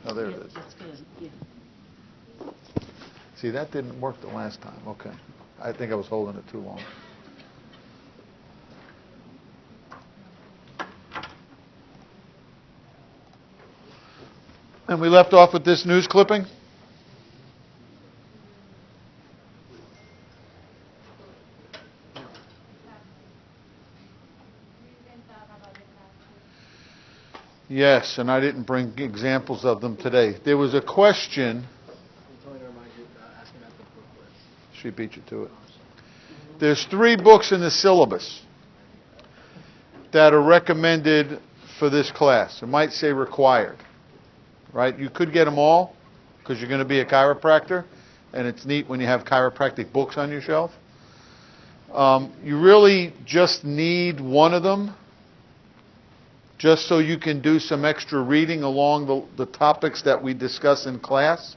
Oh, there it is. That's good, yeah. See, that didn't work the last time. Okay. I think I was holding it too long. And we left off with this news clipping. Yes, and I didn't bring examples of them today. There was a question. She beat you to it. There's 3 books in the syllabus that are recommended for this class. It might say required, right? You could get them all because you're going to be a chiropractor, and it's neat when you have chiropractic books on your shelf. You really just need one of them, just so you can do some extra reading along the topics that we discuss in class.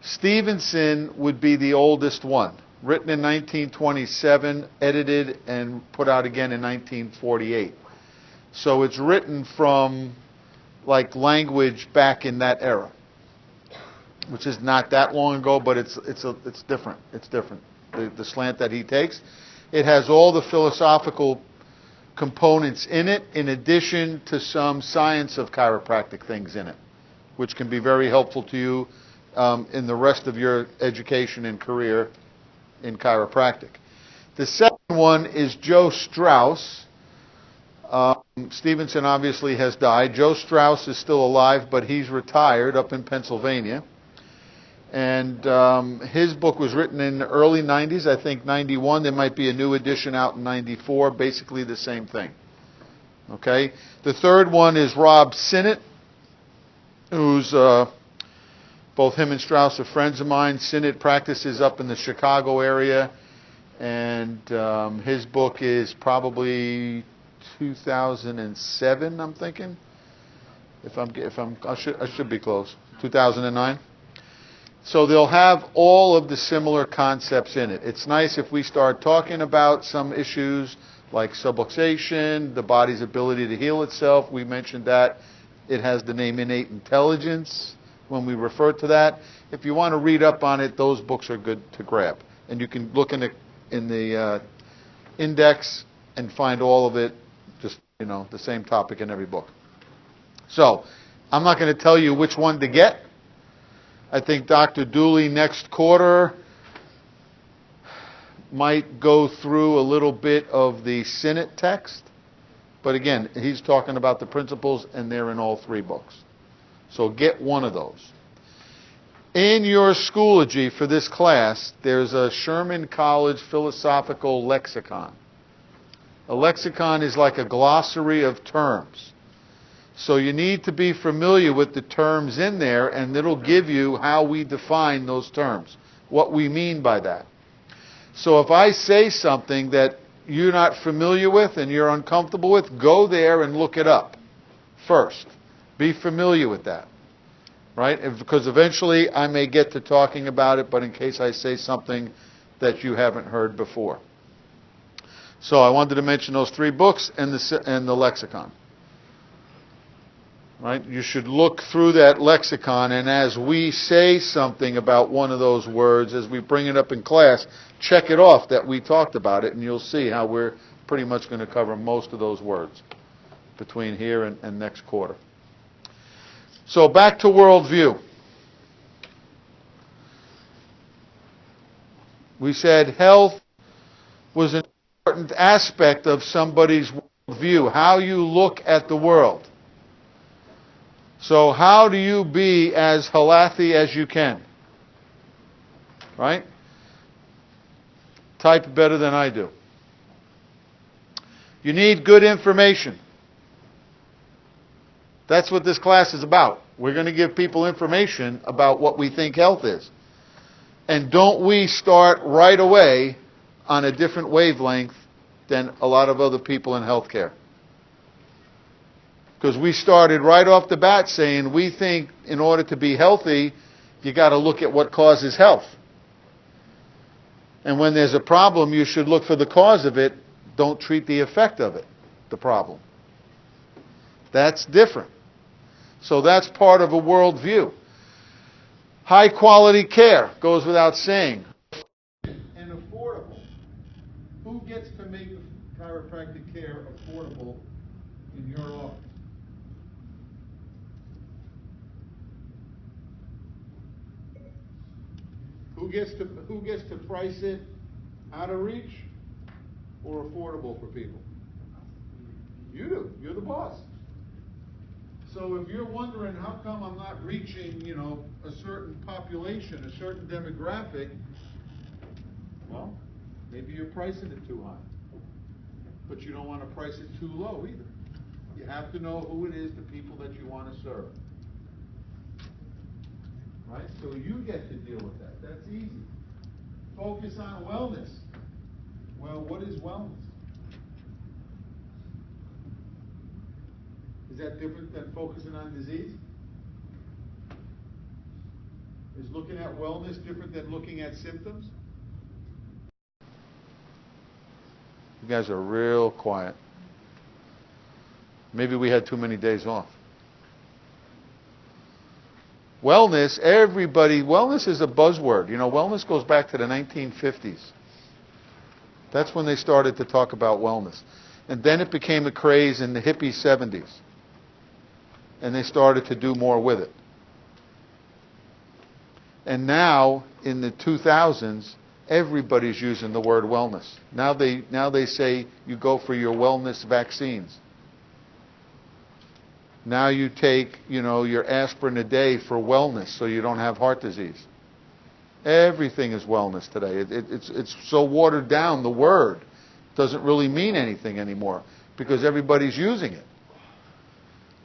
Stevenson would be the oldest one, written in 1927, edited and put out again in 1948. So it's written from like language back in that era, which is not that long ago, but it's different. It's different. The slant that he takes. It has all the philosophical components in it, in addition to some science of chiropractic things in it, which can be very helpful to you in the rest of your education and career in chiropractic. The second one is Joe Strauss. Stevenson obviously has died. Joe Strauss is still alive, but he's retired up in Pennsylvania. And his book was written in the early 90s, I think 91. There might be a new edition out in 94, basically the same thing. Okay? The third one is Rob Sinnott, who's both him and Strauss are friends of mine. Sinnott practices up in the Chicago area, and his book is probably 2007, I'm thinking. I should be close. 2009. So they'll have all of the similar concepts in it. It's nice if we start talking about some issues like subluxation, the body's ability to heal itself. We mentioned that. It has the name innate intelligence when we refer to that. If you want to read up on it, those books are good to grab. And you can look in the index and find all of it, just, the same topic in every book. So, I'm not going to tell you which one to get. I think Dr. Dooley next quarter might go through a little bit of the Sinnott text. But again, he's talking about the principles, and they're in all 3 books. So get one of those. In your Schoology for this class, there's a Sherman College philosophical lexicon. A lexicon is like a glossary of terms. So you need to be familiar with the terms in there, and it'll give you how we define those terms, what we mean by that. So if I say something that you're not familiar with and you're uncomfortable with, go there and look it up first. Be familiar with that, right? Because eventually I may get to talking about it, but in case I say something that you haven't heard before. So I wanted to mention those 3 books and the lexicon. Right? You should look through that lexicon, and as we say something about one of those words, as we bring it up in class, check it off that we talked about it, and you'll see how we're pretty much going to cover most of those words between here and next quarter. So back to worldview. We said health was an important aspect of somebody's worldview, how you look at the world. So how do you be as healthy as you can? Right? Type better than I do. You need good information. That's what this class is about. We're going to give people information about what we think health is. And don't we start right away on a different wavelength than a lot of other people in healthcare? Because we started right off the bat saying we think in order to be healthy, you got to look at what causes health. And when there's a problem, you should look for the cause of it. Don't treat the effect of it, the problem. That's different. So that's part of a worldview. High quality care goes without saying. And affordable. Who gets to make chiropractic care affordable in your office? Who gets to price it out of reach or affordable for people? You do. You're the boss. So if you're wondering how come I'm not reaching, a certain population, a certain demographic, well, maybe you're pricing it too high. But you don't want to price it too low either. You have to know who it is, the people that you want to serve. Right? So you get to deal with that. That's easy. Focus on wellness. Well, what is wellness? Is that different than focusing on disease? Is looking at wellness different than looking at symptoms? You guys are real quiet. Maybe we had too many days off. Wellness, wellness is a buzzword. Wellness goes back to the 1950s. That's when they started to talk about wellness. And then it became a craze in the hippie 70s. And they started to do more with it. And now, in the 2000s, everybody's using the word wellness. Now they say you go for your wellness vaccines. Now you take, your aspirin a day for wellness so you don't have heart disease. Everything is wellness today. It's so watered down, the word doesn't really mean anything anymore because everybody's using it.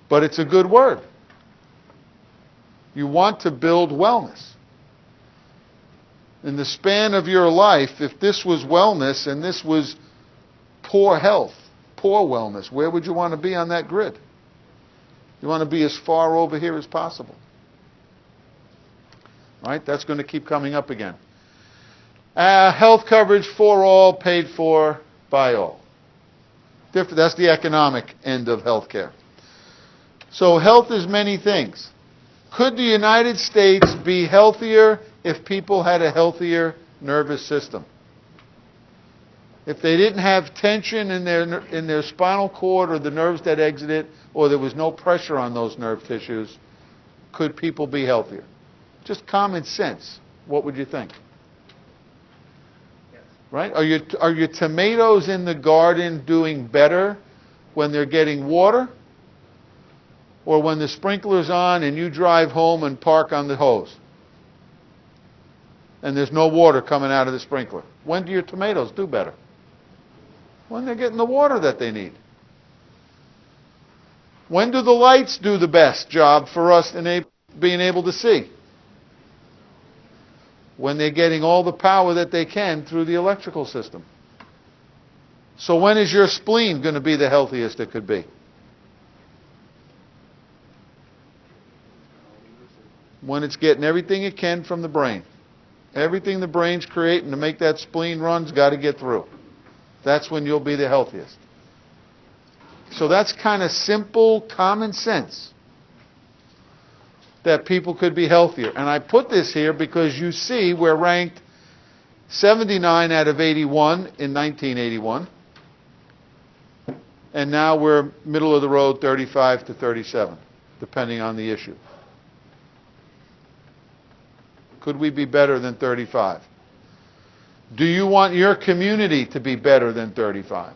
But it's a good word. You want to build wellness. In the span of your life, if this was wellness and this was poor health, poor wellness, where would you want to be on that grid? You want to be as far over here as possible. Right? That's going to keep coming up again. Health coverage for all, paid for by all. That's the economic end of healthcare. So health is many things. Could the United States be healthier if people had a healthier nervous system? If they didn't have tension in their spinal cord or the nerves that exit it, or there was no pressure on those nerve tissues, could people be healthier? Just common sense. What would you think? Yes. Right? Are your tomatoes in the garden doing better when they're getting water? Or when the sprinkler's on and you drive home and park on the hose? And there's no water coming out of the sprinkler. When do your tomatoes do better? When they're getting the water that they need. When do the lights do the best job for us in being able to see? When they're getting all the power that they can through the electrical system. So when is your spleen going to be the healthiest it could be? When it's getting everything it can from the brain. Everything the brain's creating to make that spleen run's got to get through. That's when you'll be the healthiest. So that's kind of simple common sense that people could be healthier. And I put this here because you see we're ranked 79 out of 81 in 1981. And now we're middle of the road 35 to 37, depending on the issue. Could we be better than 35? Do you want your community to be better than 35?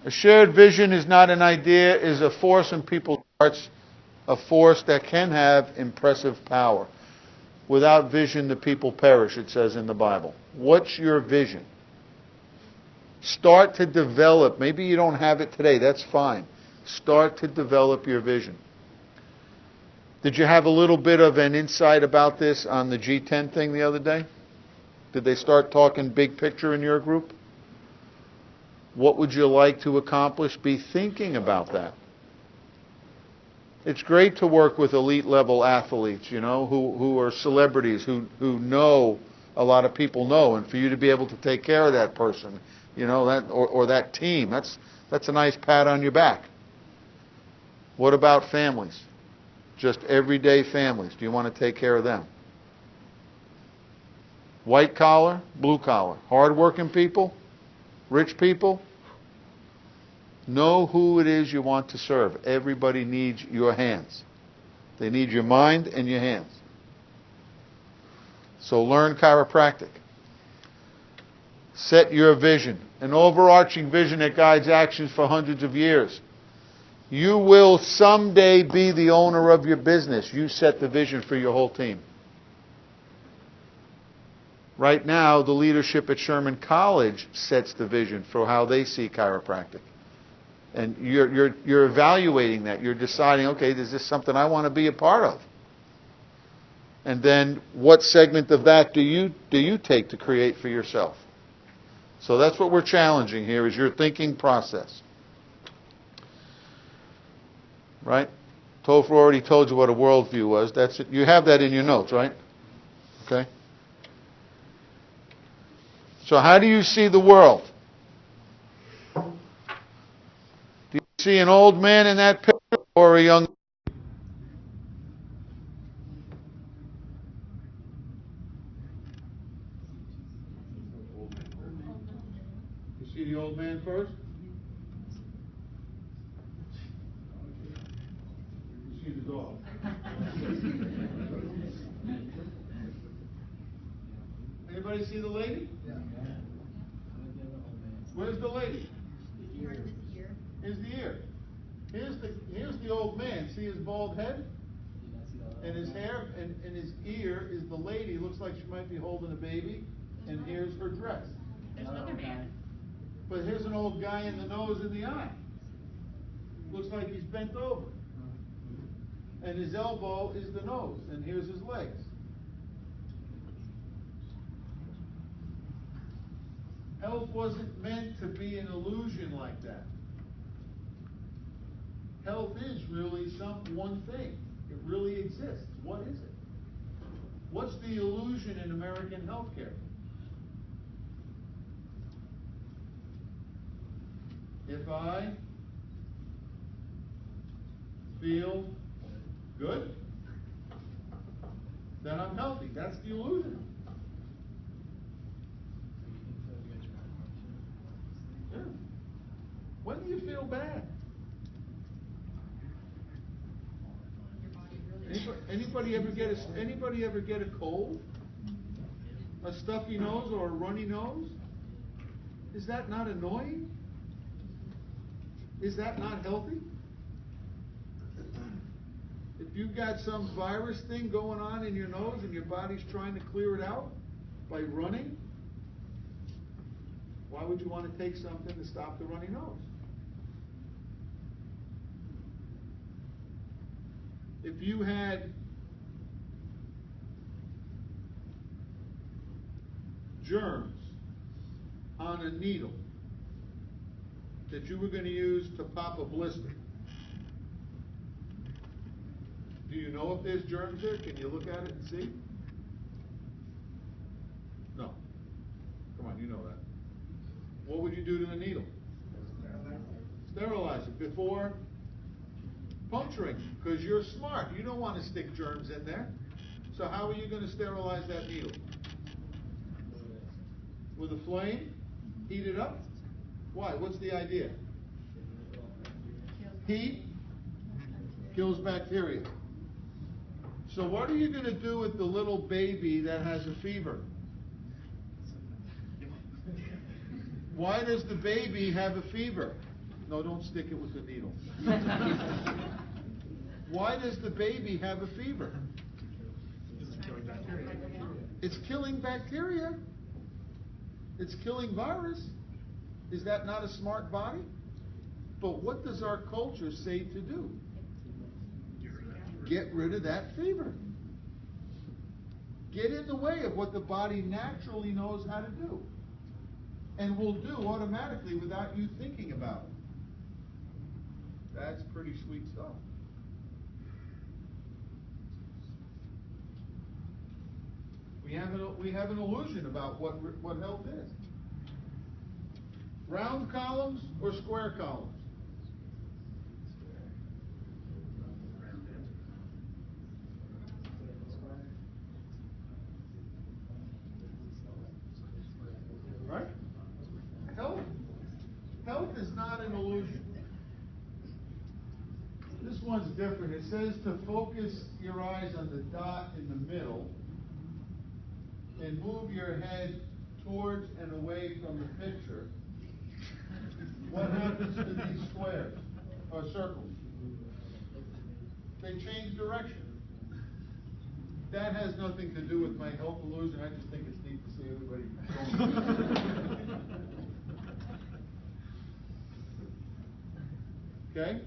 A shared vision is not an idea, is a force in people's hearts, a force that can have impressive power. Without vision, the people perish, it says in the Bible. What's your vision? Start to develop. Maybe you don't have it today, that's fine. Start to develop your vision. Did you have a little bit of an insight about this on the G10 thing the other day? Did they start talking big picture in your group? What would you like to accomplish? Be thinking about that. It's great to work with elite level athletes, who are celebrities, who know a lot of people know, and for you to be able to take care of that person, that or that team, that's a nice pat on your back. What about families? Just everyday families. Do you want to take care of them? White collar, blue collar, hard-working people, rich people. Know who it is you want to serve. Everybody needs your hands. They need your mind and your hands. So learn chiropractic. Set your vision, an overarching vision that guides actions for hundreds of years. You will someday be the owner of your business. You set the vision for your whole team. Right now, the leadership at Sherman College sets the vision for how they see chiropractic. And you're evaluating that. You're deciding, okay, is this something I want to be a part of? And then what segment of that do you take to create for yourself? So that's what we're challenging here, is your thinking process. Right? Topher already told you what a worldview was. That's it. You have that in your notes, right? Okay. So how do you see the world? Do you see an old man in that picture or a young? You see the old man first? You see the dog? Anybody see the lady? Where's the lady? Here's the ear. Here's the old man. See his bald head? And his hair and his ear is the lady. Looks like she might be holding a baby. And here's her dress. There's another man. But here's an old guy in the nose and the eye. Looks like he's bent over. And his elbow is the nose. And here's his legs. Health wasn't meant to be an illusion like that. Health is really one thing. It really exists. What is it? What's the illusion in American healthcare? If I feel good, then I'm healthy. That's the illusion. Yeah. When do you feel bad? Anybody ever get a cold? A stuffy nose or a runny nose? Is that not annoying? Is that not healthy? If you've got some virus thing going on in your nose and your body's trying to clear it out by running, why would you want to take something to stop the runny nose? If you had germs on a needle that you were going to use to pop a blister, do you know if there's germs there? Can you look at it and see? No. Come on, you know that. What would you do to the needle? Sterilize it before puncturing, because you're smart. You don't want to stick germs in there. So how are you going to sterilize that needle? With a flame? Heat it up? Why? What's the idea? Heat kills bacteria. So what are you going to do with the little baby that has a fever? Why does the baby have a fever? No, don't stick it with the needle. Why does the baby have a fever? It's killing bacteria. It's killing virus. Is that not a smart body? But what does our culture say to do? Get rid of that fever. Get in the way of what the body naturally knows how to do. And will do automatically without you thinking about it. That's pretty sweet stuff. We have an illusion about what health is. Round columns or square columns? Right? Health is not an illusion. This one's different. It says to focus your eyes on the dot in the middle and move your head towards and away from the picture. What happens to these squares or circles? They change direction. That has nothing to do with my health illusion. I just think it's neat to see everybody going. Okay?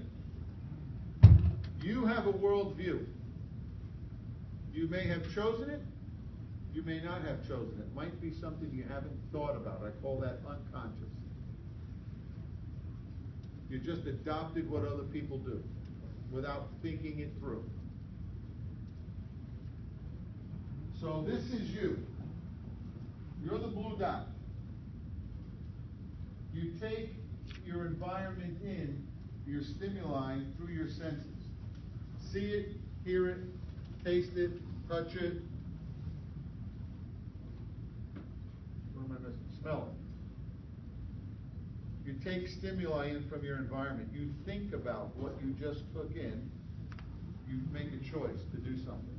You have a worldview. You may have chosen it. You may not have chosen it. It might be something you haven't thought about. I call that unconscious. You just adopted what other people do without thinking it through. So this is you. You're the blue dot. You take your environment in, your stimuli through your senses. See it, hear it, taste it, touch it. What am I missing? Smell it. You take stimuli in from your environment. You think about what you just took in. You make a choice to do something.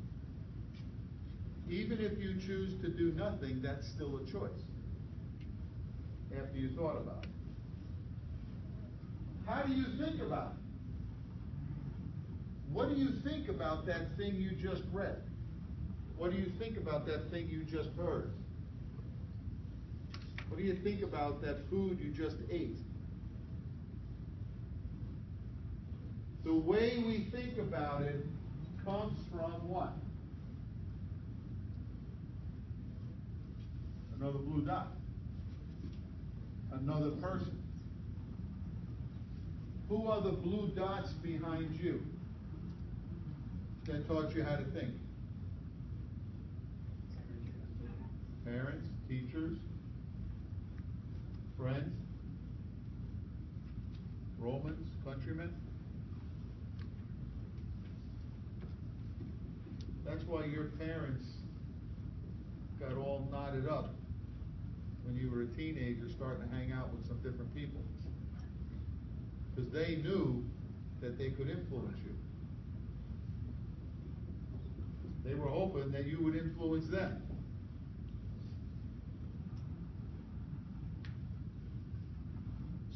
Even if you choose to do nothing, that's still a choice after you thought about it. How do you think about it? What do you think about that thing you just read? What do you think about that thing you just heard? What do you think about that food you just ate? The way we think about it comes from what? Another blue dot. Another person. Who are the blue dots behind you that taught you how to think? Parents, teachers, friends, Romans, countrymen. That's why your parents got all knotted up when you were a teenager starting to hang out with some different people. Because they knew that they could influence you. They were hoping that you would influence them.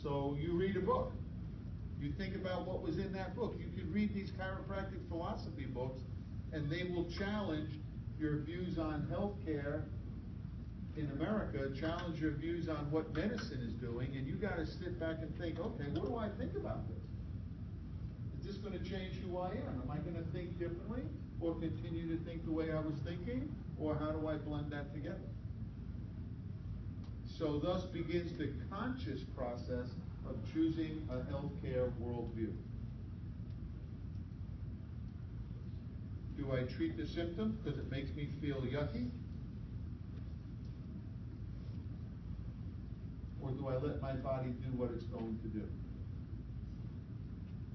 So you read a book. You think about what was in that book. You could read these chiropractic philosophy books, and they will challenge your views on healthcare in America, challenge your views on what medicine is doing, and you got to sit back and think, okay, what do I think about this? Is this going to change who I am? Am I going to think differently, or continue to think the way I was thinking, or how do I blend that together? So thus begins the conscious process of choosing a healthcare worldview. Do I treat the symptom because it makes me feel yucky? Or do I let my body do what it's going to do?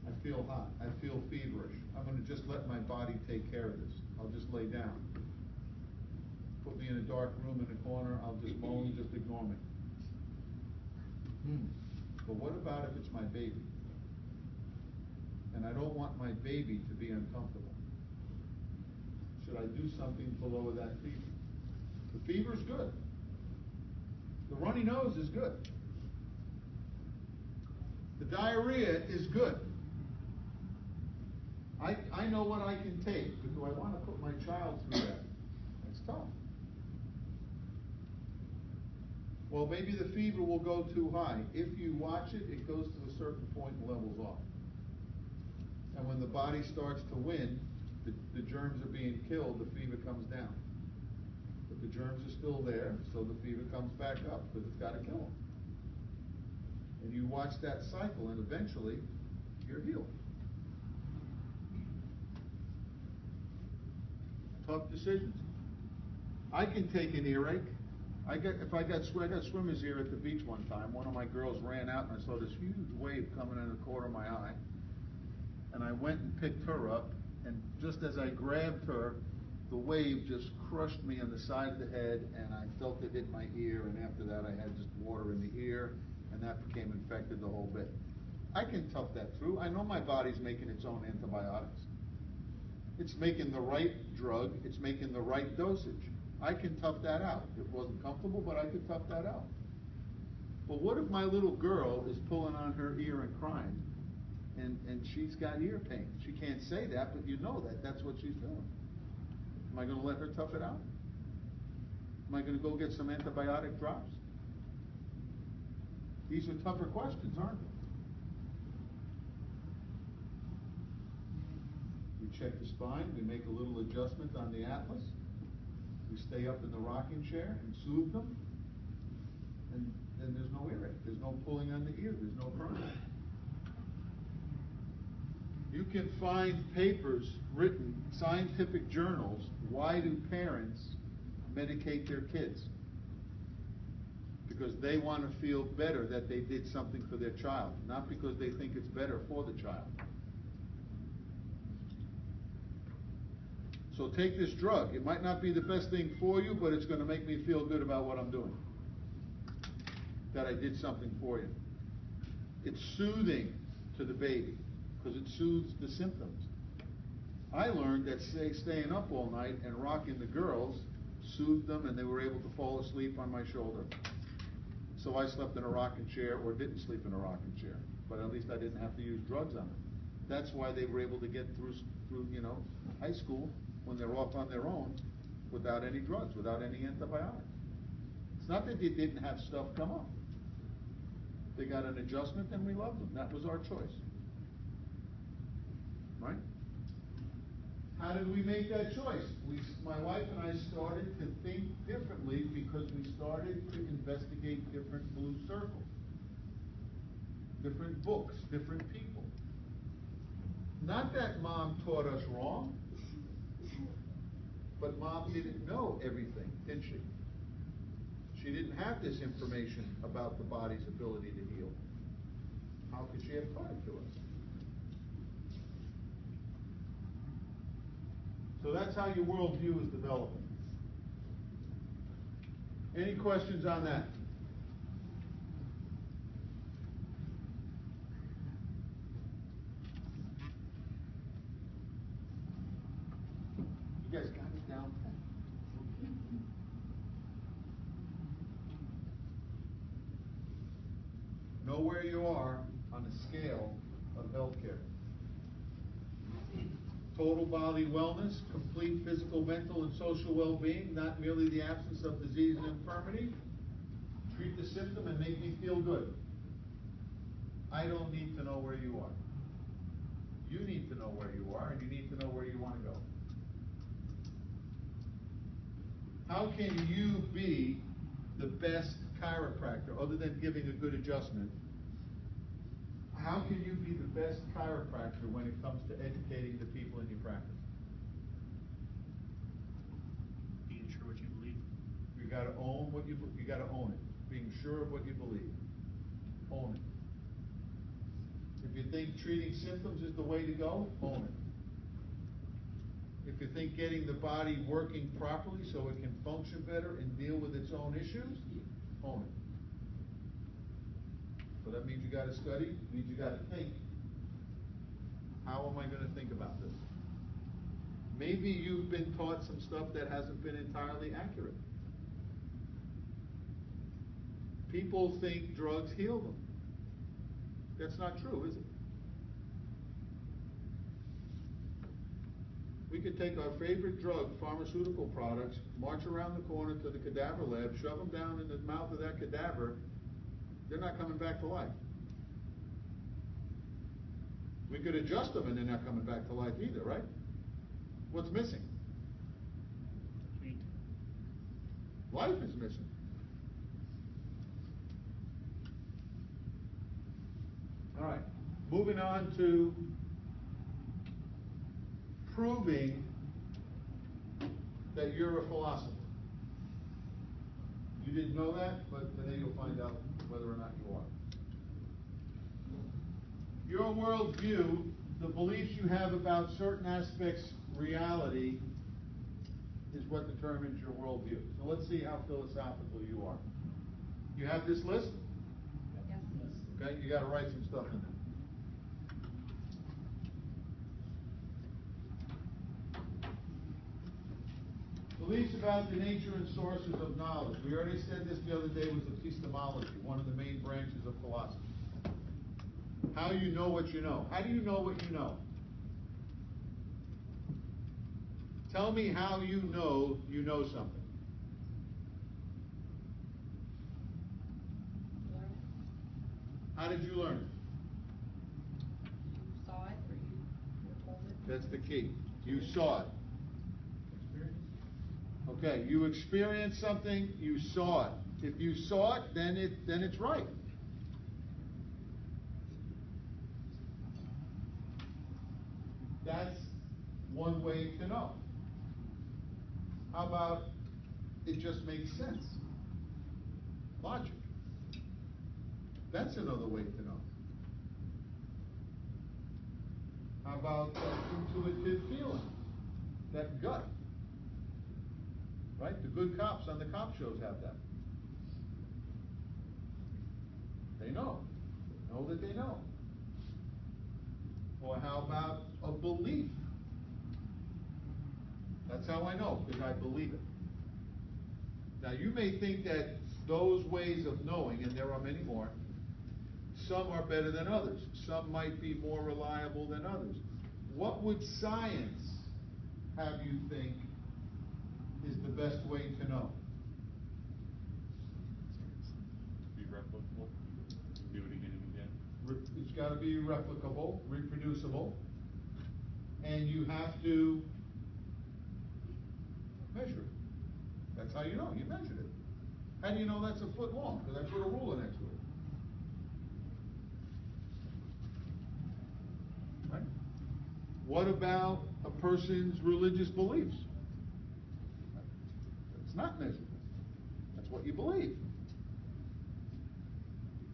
I feel hot. I feel feverish. I'm going to just let my body take care of this. I'll just lay down. Put me in a dark room in a corner. I'll just moan, just ignore me. But what about if it's my baby? And I don't want my baby to be uncomfortable. Should I do something to lower that fever? The fever's good. The runny nose is good. The diarrhea is good. I know what I can take, but do I want to put my child through that? It's tough. Well, maybe the fever will go too high. If you watch it, it goes to a certain point and levels off. And when the body starts to win, the germs are being killed, the fever comes down. But the germs are still there, so the fever comes back up because it's got to kill them. And you watch that cycle, and eventually, you're healed. Tough decisions. I can take an earache. I got swimmer's ear at the beach one time. One of my girls ran out and I saw this huge wave coming in the corner of my eye. And I went and picked her up, and just as I grabbed her, the wave just crushed me on the side of the head, and I felt it hit my ear, and after that I had just water in the ear, and that became infected the whole bit. I can tough that through. I know my body's making its own antibiotics. It's making the right drug, it's making the right dosage. I can tough that out. It wasn't comfortable, but I could tough that out. But what if my little girl is pulling on her ear and crying, and she's got ear pain? She can't say that, but you know that that's what she's doing. Am I going to let her tough it out? Am I going to go get some antibiotic drops? These are tougher questions, aren't they? We check the spine, we make a little adjustment on the atlas, we stay up in the rocking chair and soothe them, and then there's no earache, there's no pulling on the ear, there's no crying. You can find papers written, scientific journals, why do parents medicate their kids? Because they want to feel better that they did something for their child, not because they think it's better for the child. So take this drug. It might not be the best thing for you, but it's going to make me feel good about what I'm doing. That I did something for you. It's soothing to the baby, because it soothes the symptoms. I learned that staying up all night and rocking the girls soothed them, and they were able to fall asleep on my shoulder. So I slept in a rocking chair, or didn't sleep in a rocking chair, but at least I didn't have to use drugs on them. That's why they were able to get through high school when they're off on their own without any drugs, without any antibiotics. It's not that they didn't have stuff come up. They got an adjustment and we loved them. That was our choice. Right? How did we make that choice? My wife and I started to think differently because we started to investigate different blue circles, different books, different people. Not that Mom taught us wrong, but Mom didn't know everything, did she? She didn't have this information about the body's ability to heal. How could she have taught it to us? So that's how your worldview is developing. Any questions on that? You guys got it down pat. Know where you are on the scale of healthcare. Total body wellness, complete physical, mental, and social well-being, not merely the absence of disease and infirmity. Treat the symptom and make me feel good. I don't need to know where you are. You need to know where you are, and you need to know where you want to go. How can you be the best chiropractor, other than giving a good adjustment? How can you be the best chiropractor when it comes to educating the people in your practice? Being sure what you believe. You got to own what you got to own it. Being sure of what you believe. Own it. If you think treating symptoms is the way to go, own it. If you think getting the body working properly so it can function better and deal with its own issues, own it. So that means you got to study, it means you got to think. How am I going to think about this? Maybe you've been taught some stuff that hasn't been entirely accurate. People think drugs heal them. That's not true, is it? We could take our favorite drug, pharmaceutical products, march around the corner to the cadaver lab, shove them down in the mouth of that cadaver. They're not coming back to life. We could adjust them and they're not coming back to life either, right? What's missing? Meat. Life is missing. All right. Moving on to proving that you're a philosopher. didn't know that, but today you'll find out whether or not you are. Your worldview, the beliefs you have about certain aspects of reality, is what determines your worldview. So let's see how philosophical you are. You have this list? Yes. Okay, you got to write some stuff in there. Beliefs about the nature and sources of knowledge. We already said this the other day was epistemology, one of the main branches of philosophy. How you know what you know. How do you know what you know? Tell me how you know something. Learn it. How did you learn it? You saw it or you were told it. That's the key. You saw it. Experience? Okay, you experienced something, you saw it. If you saw it, then it's right. That's one way to know. How about it just makes sense? Logic. That's another way to know. How about intuitive feeling? That gut. Right? The good cops on the cop shows have that. They know. They know that they know. Or how about a belief? That's how I know, because I believe it. Now you may think that those ways of knowing, and there are many more, some are better than others. Some might be more reliable than others. What would science have you think is the best way to know? Be replicable. Do it again and again. It's got to be replicable, reproducible, and you have to measure it. That's how you know. You measured it. How do you know that's a foot long? Because I put a ruler next to it. Right? What about a person's religious beliefs? It's not measurable. That's what you believe.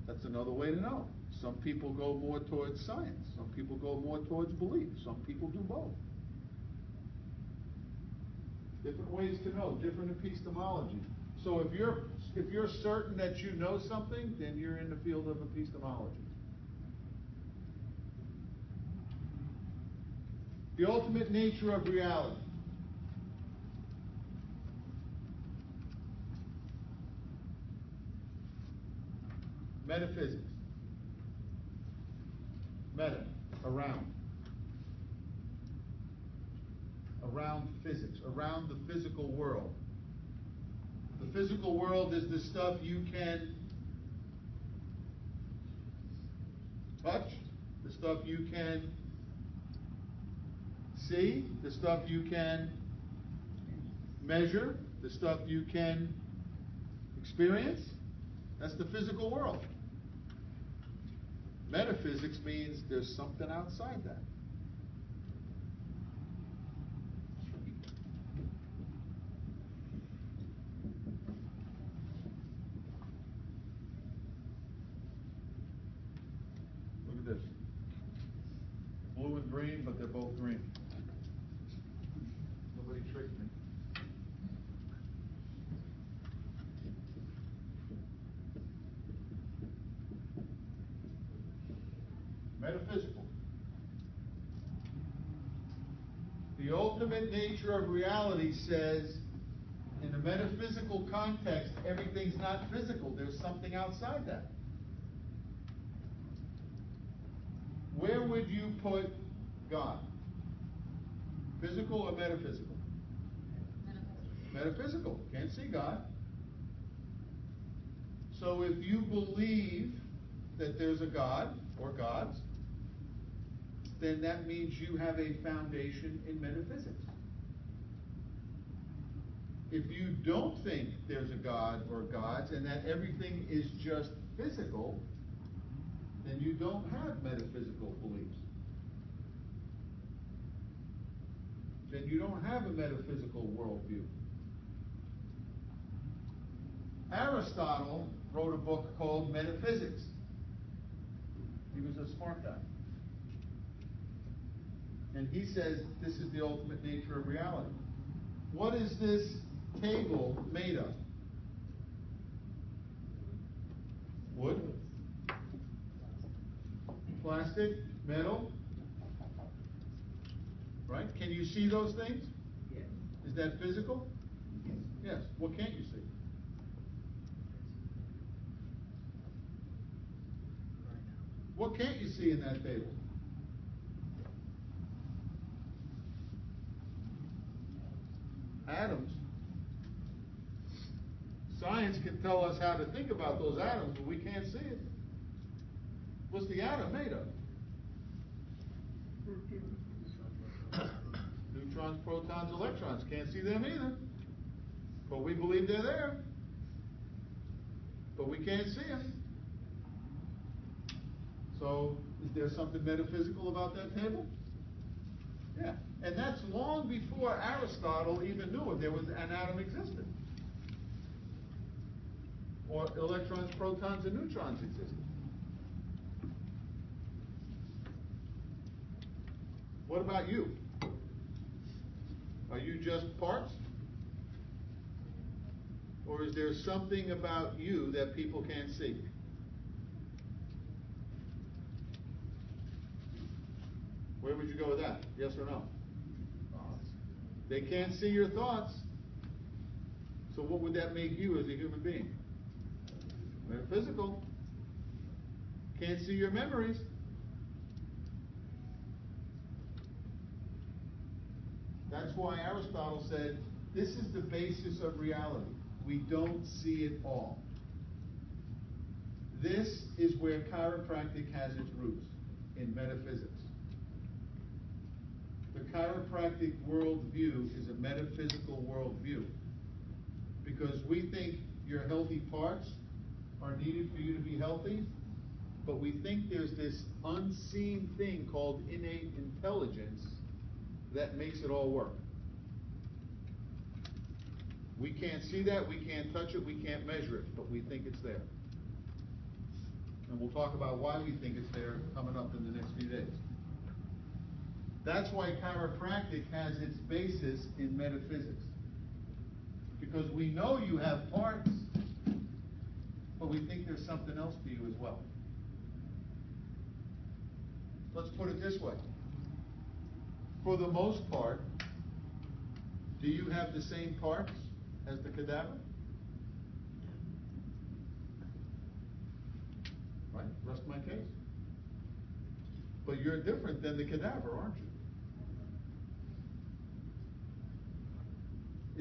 That's another way to know. Some people go more towards science. Some people go more towards belief. Some people do both. Different ways to know, different epistemology. So if you're certain that you know something, then you're in the field of epistemology. The ultimate nature of reality. Metaphysics. Meta, around. Around physics, around the physical world. The physical world is the stuff you can touch, the stuff you can see, the stuff you can measure, the stuff you can experience. That's the physical world. Metaphysics means there's something outside that. Look at this. Blue and green, but they're both green. Nobody tricked me. Metaphysical. The ultimate nature of reality says, in a metaphysical context, everything's not physical. There's something outside that. Where would you put God? Physical or metaphysical? Metaphysical. Can't see God. So if you believe that there's a God or gods, then that means you have a foundation in metaphysics. If you don't think there's a God or gods and that everything is just physical, then you don't have metaphysical beliefs. Then you don't have a metaphysical worldview. Aristotle wrote a book called Metaphysics. He was a smart guy. And he says this is the ultimate nature of reality. What is this table made of? Wood? Plastic? Metal? Right? Can you see those things? Yes. Is that physical? Yes. Yes. What can't you see? Right now. What can't you see in that table? Atoms. Science can tell us how to think about those atoms, but we can't see it. What's the atom made of? Neutrons, protons, electrons. Can't see them either. But we believe they're there. But we can't see them. So, is there something metaphysical about that table? Yeah. And that's long before Aristotle even knew if there was an atom existed. Or electrons, protons, and neutrons existed. What about you? Are you just parts? Or is there something about you that people can't see? Where would you go with that? Yes or no? They can't see your thoughts. So what would that make you as a human being? Metaphysical. Can't see your memories. That's why Aristotle said, this is the basis of reality. We don't see it all. This is where chiropractic has its roots, in metaphysics. The chiropractic worldview is a metaphysical worldview. Because we think your healthy parts are needed for you to be healthy, but we think there's this unseen thing called innate intelligence that makes it all work. We can't see that, we can't touch it, we can't measure it, but we think it's there. And we'll talk about why we think it's there coming up in the next few days. That's why chiropractic has its basis in metaphysics. Because we know you have parts, but we think there's something else to you as well. Let's put it this way. For the most part, do you have the same parts as the cadaver? Right? Rest my case. But you're different than the cadaver, aren't you?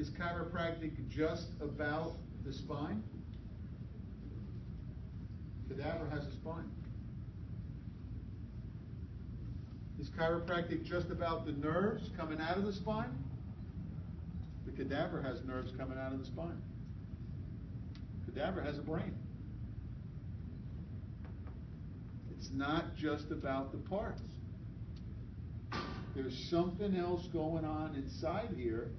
Is chiropractic just about the spine? Cadaver has a spine. Is chiropractic just about the nerves coming out of the spine? The cadaver has nerves coming out of the spine. Cadaver has a brain. It's not just about the parts. There's something else going on inside here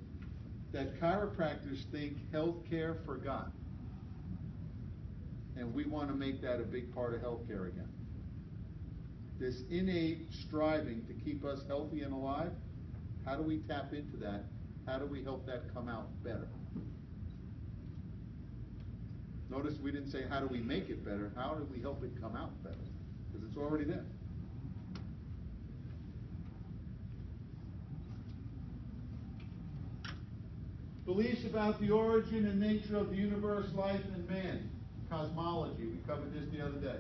that chiropractors think healthcare forgot. And we want to make that a big part of healthcare again. This innate striving to keep us healthy and alive, how do we tap into that? How do we help that come out better? Notice we didn't say how do we make it better, how do we help it come out better? Because it's already there. Beliefs about the origin and nature of the universe, life, and man. Cosmology, we covered this the other day.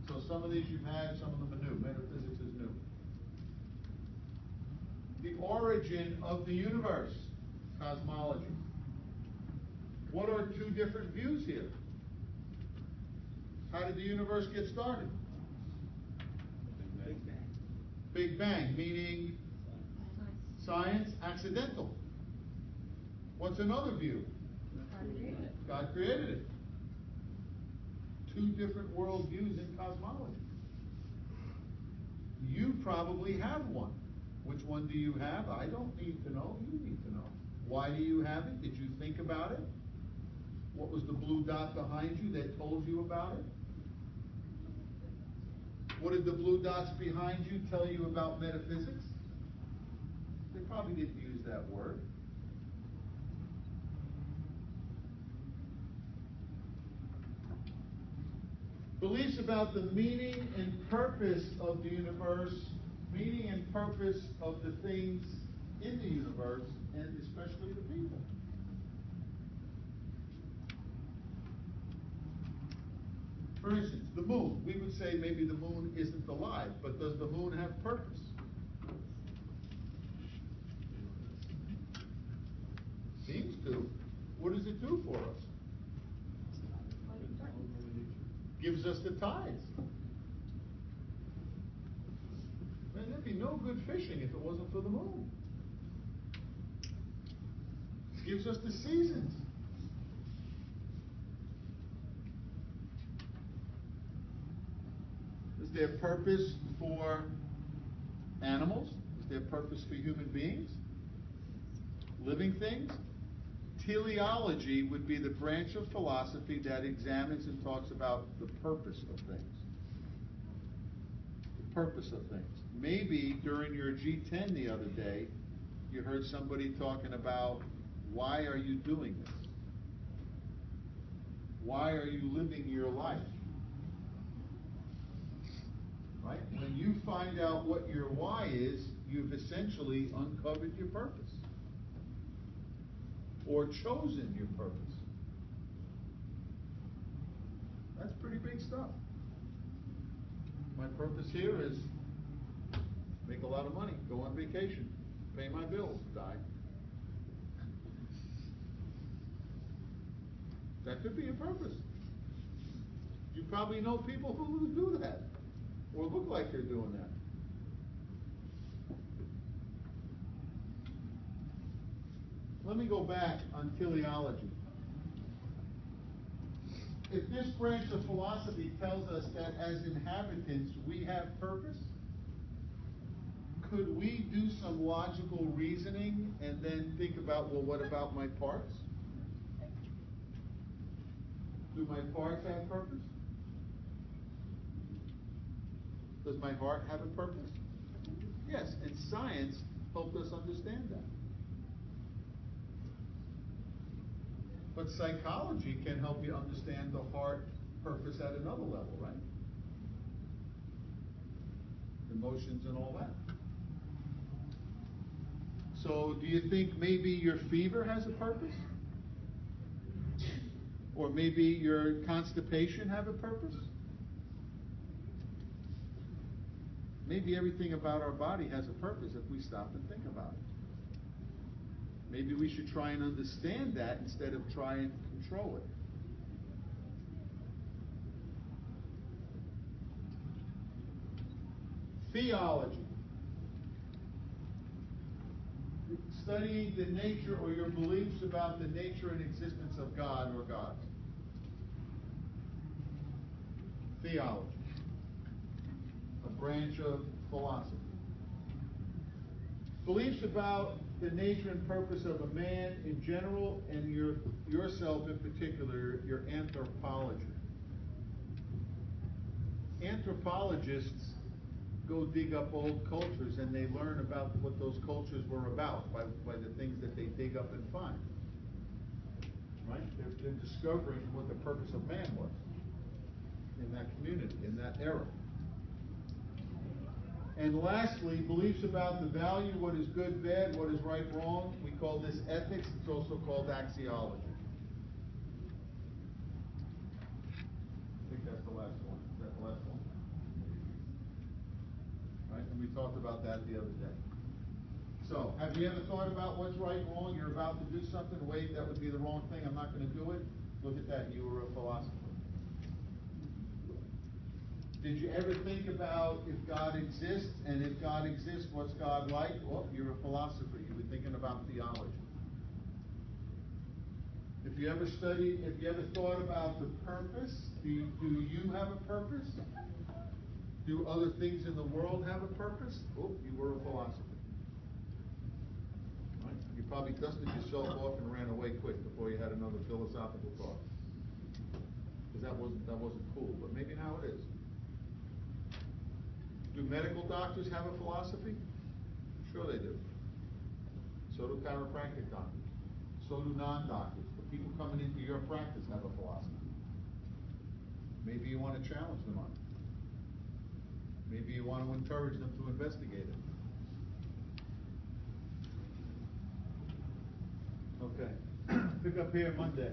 So some of these you've had, some of them are new. Metaphysics is new. The origin of the universe, cosmology. What are two different views here? How did the universe get started? Big Bang. Big Bang, meaning science, accidental. What's another view? God created it. Two different worldviews in cosmology. You probably have one. Which one do you have? I don't need to know. You need to know. Why do you have it? Did you think about it? What was the blue dot behind you that told you about it? What did the blue dots behind you tell you about metaphysics? They probably didn't use that word. Beliefs about the meaning and purpose of the universe, meaning and purpose of the things in the universe, and especially the people. For instance, the moon. We would say maybe the moon isn't alive, but does the moon have purpose? Seems to. What does it do for us? Gives us the tides. Man, there'd be no good fishing if it wasn't for the moon. Gives us the seasons. Is there purpose for animals? Is there purpose for human beings? Living things? Teleology would be the branch of philosophy that examines and talks about the purpose of things. The purpose of things. Maybe during your G10 the other day, you heard somebody talking about, why are you doing this? Why are you living your life? Right? When you find out what your why is, you've essentially uncovered your purpose. Or chosen your purpose. That's pretty big stuff. My purpose here is make a lot of money, go on vacation, pay my bills, die. That could be a purpose. You probably know people who do that, or look like they're doing that. Let me go back on teleology. If this branch of philosophy tells us that as inhabitants we have purpose, could we do some logical reasoning and then think about, well, what about my parts? Do my parts have purpose? Does my heart have a purpose? Yes, and science helped us understand that. But psychology can help you understand the heart purpose at another level, right? Emotions and all that. So do you think maybe your fever has a purpose? Or maybe your constipation have a purpose? Maybe everything about our body has a purpose if we stop and think about it. Maybe we should try and understand that instead of try and control it. Theology. Studying the nature or your beliefs about the nature and existence of God or gods. Theology. A branch of philosophy. Beliefs about the nature and purpose of a man in general and yourself in particular, your anthropology. Anthropologists go dig up old cultures and they learn about what those cultures were about by the things that they dig up and find. Right? They're discovering what the purpose of man was in that community, in that era. And lastly, beliefs about the value, what is good, bad, what is right, wrong. We call this ethics. It's also called axiology. I think that's the last one. Is that the last one? Right? And we talked about that the other day. So, have you ever thought about what's right, wrong? You're about to do something. Wait, that would be the wrong thing. I'm not going to do it. Look at that. You were a philosopher. Did you ever think about if God exists, and if God exists, what's God like? Well, you're a philosopher. You were thinking about theology. If you ever thought about the purpose, do you have a purpose? Do other things in the world have a purpose? Oh, you were a philosopher. Right? You probably dusted yourself off and ran away quick before you had another philosophical thought. Because that wasn't cool, but maybe now it is. Do medical doctors have a philosophy? Sure they do. So do chiropractic doctors. So do non-doctors. The people coming into your practice have a philosophy. Maybe you want to challenge them on it. Maybe you want to encourage them to investigate it. Okay. Pick up here Monday.